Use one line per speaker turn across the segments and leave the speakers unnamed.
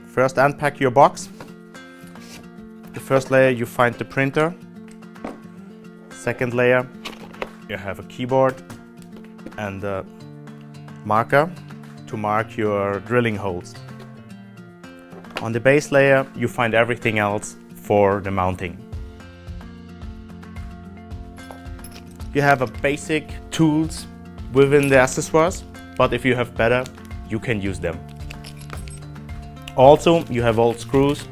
First, unpack your box. The first layer, you find the printer. Second layer, you have a keyboard and a marker to mark your drilling holes. On the base layer, you find everything else for the mounting. You have a basic tools within the accessoires, but if you have better, you can use them. Also, you have old screws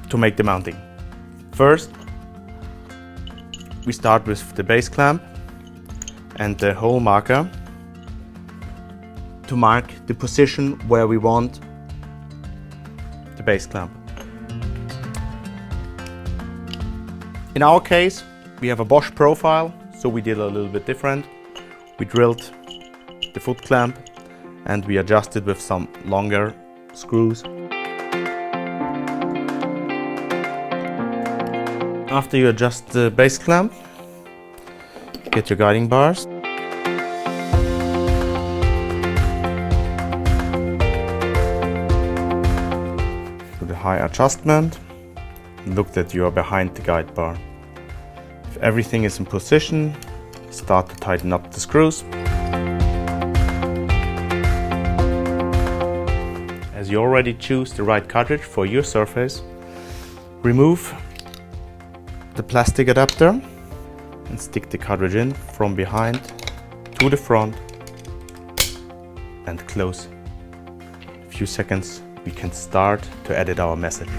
to make the mounting. First, we start with the base clamp and the hole marker to mark the position where we want the base clamp. In our case, we have a Bosch profile, so we did a little bit different. We drilled the foot clamp and we adjusted with some longer screws. After you adjust the base clamp, get your guiding bars. Do the high adjustment. Look that you are behind the guide bar. If everything is in position, start to tighten up the screws. As you already choose the right cartridge for your surface, remove the plastic adapter and stick the cartridge in from behind to the front and close. A few seconds, we can start to edit our message.